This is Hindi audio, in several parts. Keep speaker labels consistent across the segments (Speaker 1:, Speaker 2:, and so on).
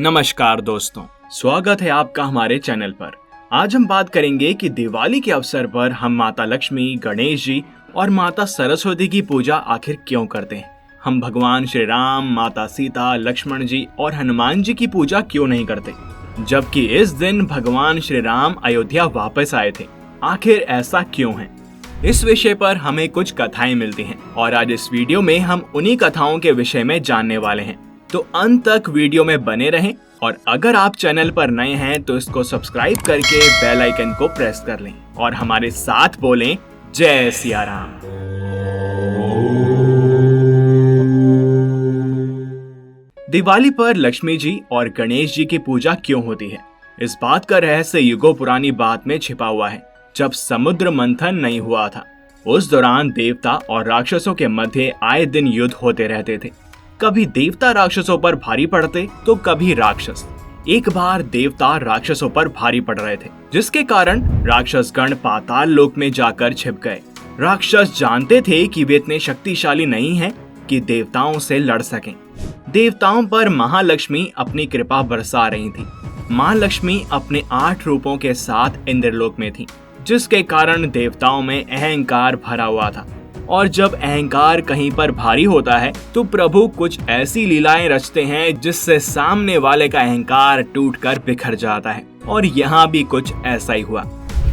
Speaker 1: नमस्कार दोस्तों, स्वागत है आपका हमारे चैनल पर। आज हम बात करेंगे कि दिवाली के अवसर पर हम माता लक्ष्मी, गणेश जी और माता सरस्वती की पूजा आखिर क्यों करते हैं। हम भगवान श्री राम, माता सीता, लक्ष्मण जी और हनुमान जी की पूजा क्यों नहीं करते, जबकि इस दिन भगवान श्री राम अयोध्या वापस आए थे। आखिर ऐसा क्यों है? इस विषय पर हमें कुछ कथाएं मिलती हैं और आज इस वीडियो में हम उन्हीं कथाओं के विषय में जानने वाले हैं। तो अंत तक वीडियो में बने रहें और अगर आप चैनल पर नए हैं तो इसको सब्सक्राइब करके बेल आइकन को प्रेस कर लें और हमारे साथ बोलें जय सिया राम। दिवाली पर लक्ष्मी जी और गणेश जी की पूजा क्यों होती है? इस बात का रहस्य युगों पुरानी बात में छिपा हुआ है। जब समुद्र मंथन नहीं हुआ था, उस दौरान देवता और राक्षसों के मध्य आए दिन युद्ध होते रहते थे। कभी देवता राक्षसों पर भारी पड़ते तो कभी राक्षस। एक बार देवता राक्षसों पर भारी पड़ रहे थे, जिसके कारण राक्षस गण पाताल लोक में जाकर छिप गए। राक्षस जानते थे कि वे इतने शक्तिशाली नहीं हैं कि देवताओं से लड़ सकें। देवताओं पर महालक्ष्मी अपनी कृपा बरसा रही थी। माँ लक्ष्मी अपने 8 रूपों के साथ इंद्रलोक में थी, जिसके कारण देवताओं में अहंकार भरा हुआ था। और जब अहंकार कहीं पर भारी होता है तो प्रभु कुछ ऐसी लीलाएं रचते हैं जिससे सामने वाले का अहंकार टूटकर बिखर जाता है। और यहाँ भी कुछ ऐसा ही हुआ।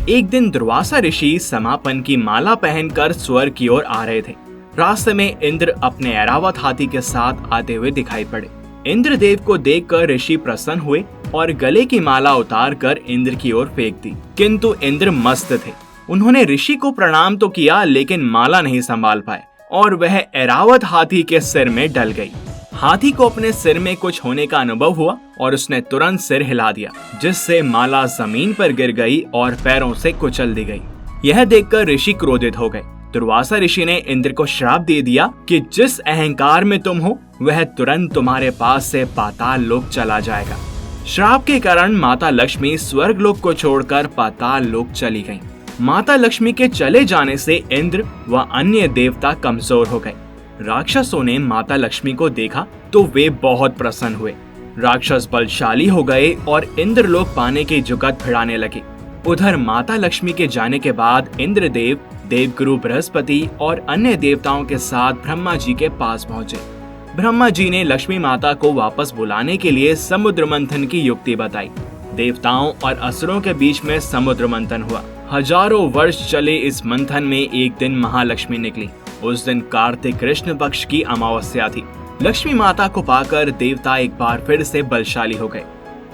Speaker 1: एक दिन दुर्वासा ऋषि समापन की माला पहनकर स्वर्ग की ओर आ रहे थे। रास्ते में इंद्र अपने ऐरावत हाथी के साथ आते हुए दिखाई पड़े। इंद्रदेव को देखकर ऋषि प्रसन्न हुए और गले की माला उतार कर इंद्र की ओर फेंक दी, किंतु इंद्र मस्त थे। उन्होंने ऋषि को प्रणाम तो किया, लेकिन माला नहीं संभाल पाए और वह ऐरावत हाथी के सिर में डल गई। हाथी को अपने सिर में कुछ होने का अनुभव हुआ और उसने तुरंत सिर हिला दिया, जिससे माला जमीन पर गिर गई और पैरों से कुचल दी गई। यह देखकर ऋषि क्रोधित हो गए। दुर्वासा ऋषि ने इंद्र को श्राप दे दिया कि जिस अहंकार में तुम हो वह तुरंत तुम्हारे पास से पाताल लोक चला जाएगा। श्राप के कारण माता लक्ष्मी स्वर्ग लोक को छोड़कर पाताल लोक चली गईं। माता लक्ष्मी के चले जाने से इंद्र व अन्य देवता कमजोर हो गए। राक्षसों ने माता लक्ष्मी को देखा तो वे बहुत प्रसन्न हुए। राक्षस बलशाली हो गए और इंद्रलोक पाने की जुगत भिड़ाने लगे। उधर माता लक्ष्मी के जाने के बाद इंद्रदेव, देवगुरु बृहस्पति और अन्य देवताओं के साथ ब्रह्मा जी के पास पहुंचे। ब्रह्मा जी ने लक्ष्मी माता को वापस बुलाने के लिए समुद्र मंथन की युक्ति बताई। देवताओं और असुरों के बीच में समुद्र मंथन हुआ। हजारों वर्ष चले इस मंथन में एक दिन महालक्ष्मी निकली। उस दिन कार्तिक कृष्ण पक्ष की अमावस्या थी। लक्ष्मी माता को पाकर देवता एक बार फिर से बलशाली हो गए।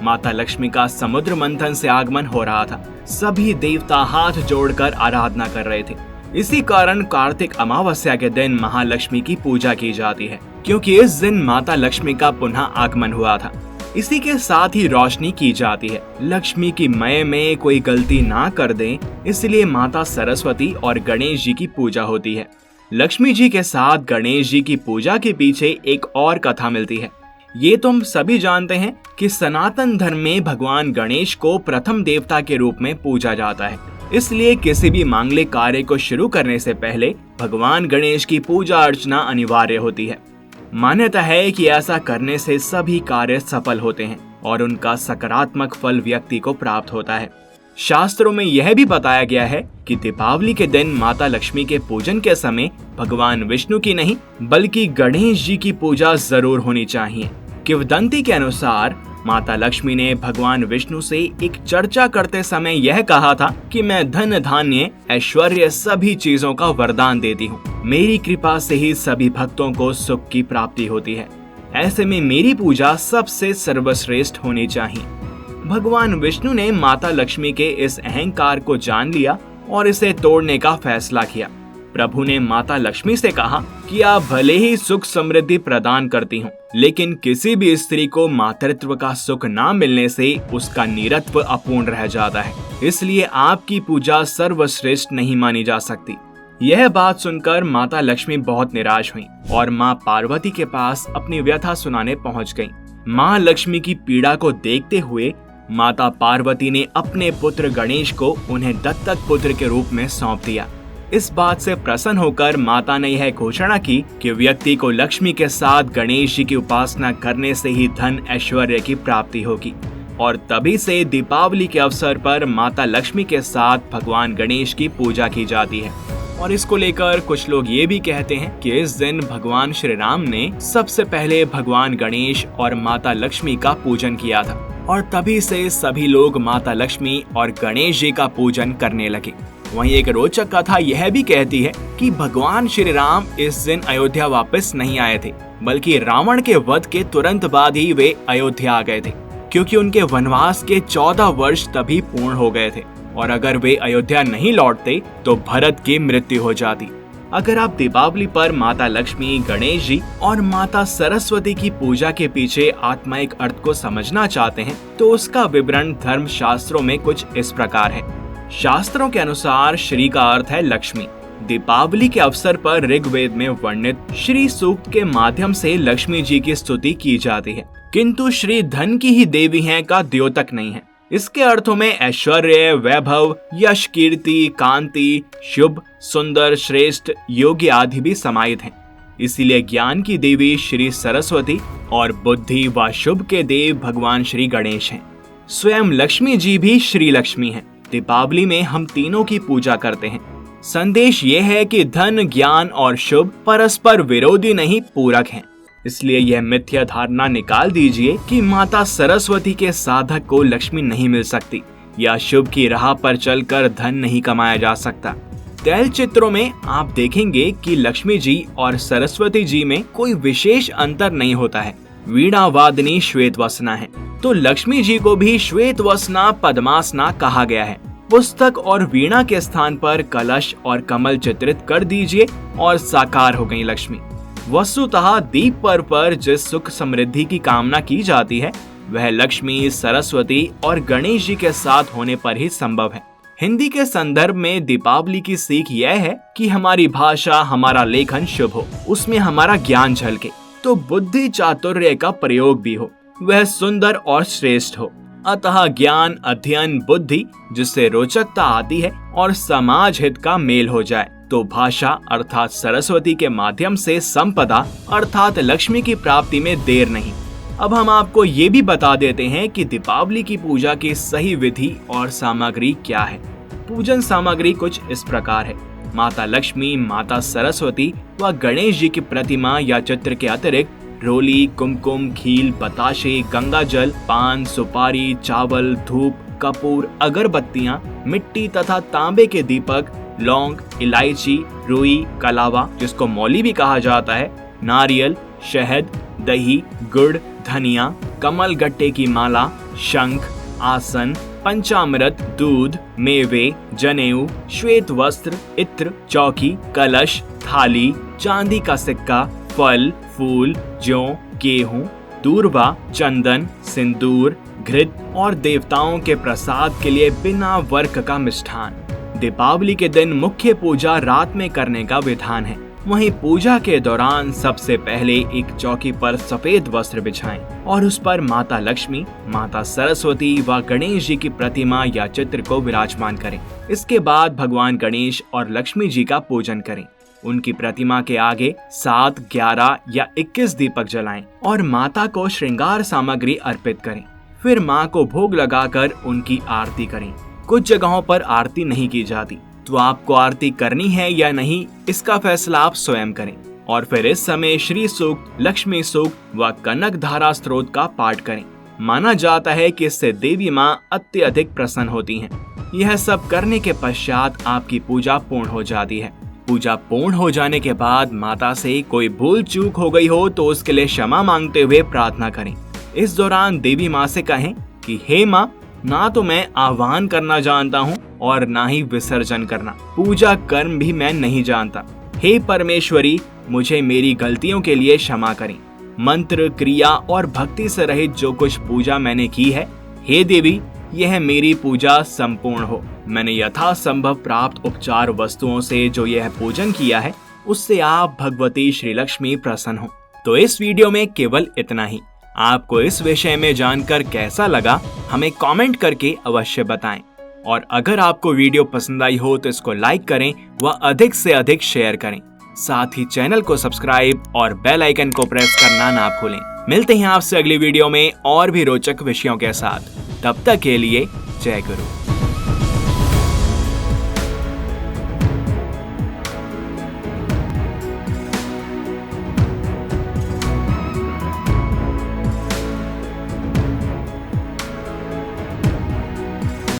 Speaker 1: माता लक्ष्मी का समुद्र मंथन से आगमन हो रहा था। सभी देवता हाथ जोड़कर आराधना कर रहे थे। इसी कारण कार्तिक अमावस्या के दिन महालक्ष्मी की पूजा की जाती है, क्योंकि इस दिन माता लक्ष्मी का पुनः आगमन हुआ था। इसी के साथ ही रोशनी की जाती है। लक्ष्मी की मय में कोई गलती ना कर दें, इसलिए माता सरस्वती और गणेश जी की पूजा होती है। लक्ष्मी जी के साथ गणेश जी की पूजा के पीछे एक और कथा मिलती है। ये तुम सभी जानते हैं कि सनातन धर्म में भगवान गणेश को प्रथम देवता के रूप में पूजा जाता है। इसलिए किसी भी मांगलिक कार्य को शुरू करने से पहले भगवान गणेश की पूजा अर्चना अनिवार्य होती है। मान्यता है कि ऐसा करने से सभी कार्य सफल होते हैं और उनका सकारात्मक फल व्यक्ति को प्राप्त होता है। शास्त्रों में यह भी बताया गया है कि दीपावली के दिन माता लक्ष्मी के पूजन के समय भगवान विष्णु की नहीं बल्कि गणेश जी की पूजा जरूर होनी चाहिए। किंवदंती के अनुसार माता लक्ष्मी ने भगवान विष्णु से एक चर्चा करते समय यह कहा था कि मैं धन, धान्य, ऐश्वर्य सभी चीजों का वरदान देती हूँ। मेरी कृपा से ही सभी भक्तों को सुख की प्राप्ति होती है। ऐसे में मेरी पूजा सबसे सर्वश्रेष्ठ होनी चाहिए। भगवान विष्णु ने माता लक्ष्मी के इस अहंकार को जान लिया और इसे तोड़ने का फैसला किया। प्रभु ने माता लक्ष्मी से कहा कि आप भले ही सुख समृद्धि प्रदान करती हो, लेकिन किसी भी स्त्री को मातृत्व का सुख ना मिलने से उसका नीरत्व अपूर्ण रह जाता है। इसलिए आपकी पूजा सर्वश्रेष्ठ नहीं मानी जा सकती। यह बात सुनकर माता लक्ष्मी बहुत निराश हुई और माँ पार्वती के पास अपनी व्यथा सुनाने पहुँच गयी। माँ लक्ष्मी की पीड़ा को देखते हुए माता पार्वती ने अपने पुत्र गणेश को उन्हें दत्तक पुत्र के रूप में सौंप दिया। इस बात से प्रसन्न होकर माता ने यह घोषणा की कि व्यक्ति को लक्ष्मी के साथ गणेश जी की उपासना करने से ही धन ऐश्वर्य की प्राप्ति होगी। और तभी से दीपावली के अवसर पर माता लक्ष्मी के साथ भगवान गणेश की पूजा की जाती है। और इसको लेकर कुछ लोग ये भी कहते हैं कि इस दिन भगवान श्री राम ने सबसे पहले भगवान गणेश और माता लक्ष्मी का पूजन किया था और तभी से सभी लोग माता लक्ष्मी और गणेश जी का पूजन करने लगे। वहीं एक रोचक कथा यह भी कहती है कि भगवान श्री राम इस दिन अयोध्या वापस नहीं आए थे, बल्कि रावण के वध के तुरंत बाद ही वे अयोध्या आ गए थे, क्योंकि उनके वनवास के 14 वर्ष तभी पूर्ण हो गए थे और अगर वे अयोध्या नहीं लौटते तो भरत की मृत्यु हो जाती। अगर आप दीपावली पर माता लक्ष्मी, गणेश जी और माता सरस्वती की पूजा के पीछे आत्मायिक अर्थ को समझना चाहते हैं तो उसका विवरण धर्म शास्त्रों में कुछ इस प्रकार है। शास्त्रों के अनुसार श्री का अर्थ है लक्ष्मी। दीपावली के अवसर पर ऋग्वेद में वर्णित श्री सूक्त के माध्यम से लक्ष्मी जी की स्तुति की जाती है, किंतु श्री धन की ही देवी हैं का द्योतक नहीं है। इसके अर्थों में ऐश्वर्य, वैभव, यश, कीर्ति, कांति, शुभ, सुंदर, श्रेष्ठ, योग्य आदि भी समाहित हैं। इसीलिए ज्ञान की देवी श्री सरस्वती और बुद्धि व शुभ के देव भगवान श्री गणेश हैं। स्वयं लक्ष्मी जी भी श्री लक्ष्मी हैं। दीपावली में हम तीनों की पूजा करते हैं। संदेश ये है कि धन, ज्ञान और शुभ परस्पर विरोधी नहीं, पूरक हैं। इसलिए यह मिथ्या धारणा निकाल दीजिए कि माता सरस्वती के साधक को लक्ष्मी नहीं मिल सकती या शुभ की राह पर चलकर धन नहीं कमाया जा सकता। तैल चित्रों में आप देखेंगे कि लक्ष्मी जी और सरस्वती जी में कोई विशेष अंतर नहीं होता है। वीणा वादनी श्वेतवसना है तो लक्ष्मी जी को भी श्वेतवसना पद्मासना कहा गया है। पुस्तक और वीणा के स्थान पर कलश और कमल चित्रित कर दीजिए और साकार हो गई लक्ष्मी। वस्तुतः दीप पर्व पर जिस सुख समृद्धि की कामना की जाती है वह लक्ष्मी, सरस्वती और गणेश जी के साथ होने पर ही संभव है। हिंदी के संदर्भ में दीपावली की सीख यह है कि हमारी भाषा, हमारा लेखन शुभ हो, उसमें हमारा ज्ञान झलके, तो बुद्धि चातुर्य का प्रयोग भी हो, वह सुंदर और श्रेष्ठ हो। अतः ज्ञान, अध्ययन, बुद्धि जिससे रोचकता आती है और समाज हित का मेल हो जाए तो भाषा अर्थात सरस्वती के माध्यम से संपदा अर्थात लक्ष्मी की प्राप्ति में देर नहीं। अब हम आपको ये भी बता देते हैं कि दीपावली की पूजा की सही विधि और सामग्री क्या है। पूजन सामग्री कुछ इस प्रकार है। माता लक्ष्मी, माता सरस्वती व गणेश जी की प्रतिमा या चित्र के अतिरिक्त रोली, कुमकुम, खील, बताशे, गंगा जल, पान, सुपारी, चावल, धूप, कपूर, अगरबत्तियां, मिट्टी तथा तांबे के दीपक, लौंग, इलायची, रुई, कलावा जिसको मौली भी कहा जाता है, नारियल, शहद, दही, गुड़, धनिया, कमल गट्टे की माला, शंख, आसन, पंचामृत, दूध, मेवे, जनेऊ, श्वेत वस्त्र, इत्र, चौकी, कलश, थाली, चांदी का सिक्का, फल, फूल, जौ, गेहूं, दूर्वा, चंदन, सिंदूर, घृत और देवताओं के प्रसाद के लिए बिना वर्क का मिष्ठान। दीपावली के दिन मुख्य पूजा रात में करने का विधान है। वहीं पूजा के दौरान सबसे पहले एक चौकी पर सफेद वस्त्र बिछाएं और उस पर माता लक्ष्मी, माता सरस्वती व गणेश जी की प्रतिमा या चित्र को विराजमान करें। इसके बाद भगवान गणेश और लक्ष्मी जी का पूजन करें। उनकी प्रतिमा के आगे 7, 11 या 21 दीपक जलाएं और माता को श्रृंगार सामग्री अर्पित करें। फिर माँ को भोग लगाकर उनकी आरती करें। कुछ जगहों पर आरती नहीं की जाती, तो आपको आरती करनी है या नहीं इसका फैसला आप स्वयं करें। और फिर इस समय श्री सूक्त, लक्ष्मी सूक्त व कनक धारा स्त्रोत का पाठ करें। माना जाता है कि इससे देवी माँ अत्यधिक प्रसन्न होती हैं। यह सब करने के पश्चात आपकी पूजा पूर्ण हो जाती है। पूजा पूर्ण हो जाने के बाद माता से कोई भूल चूक हो गई हो तो उसके लिए क्षमा मांगते हुए प्रार्थना करें। इस दौरान देवी माँ से कहें कि हे माँ, ना तो मैं आह्वान करना जानता हूँ और ना ही विसर्जन करना, पूजा कर्म भी मैं नहीं जानता। हे परमेश्वरी, मुझे मेरी गलतियों के लिए क्षमा करें। मंत्र, क्रिया और भक्ति से रहित जो कुछ पूजा मैंने की है, हे देवी, यह मेरी पूजा संपूर्ण हो। मैंने यथासंभव प्राप्त उपचार वस्तुओं से जो यह पूजन किया है, उससे आप भगवती श्री लक्ष्मी प्रसन्न हो। तो इस वीडियो में केवल इतना ही। आपको इस विषय में जानकर कैसा लगा हमें कमेंट करके अवश्य बताएं। और अगर आपको वीडियो पसंद आई हो तो इसको लाइक करें व अधिक से अधिक शेयर करें। साथ ही चैनल को सब्सक्राइब और बेल आइकन को प्रेस करना ना भूलें। मिलते हैं आपसे अगली वीडियो में और भी रोचक विषयों के साथ। तब तक के लिए जय गुरु।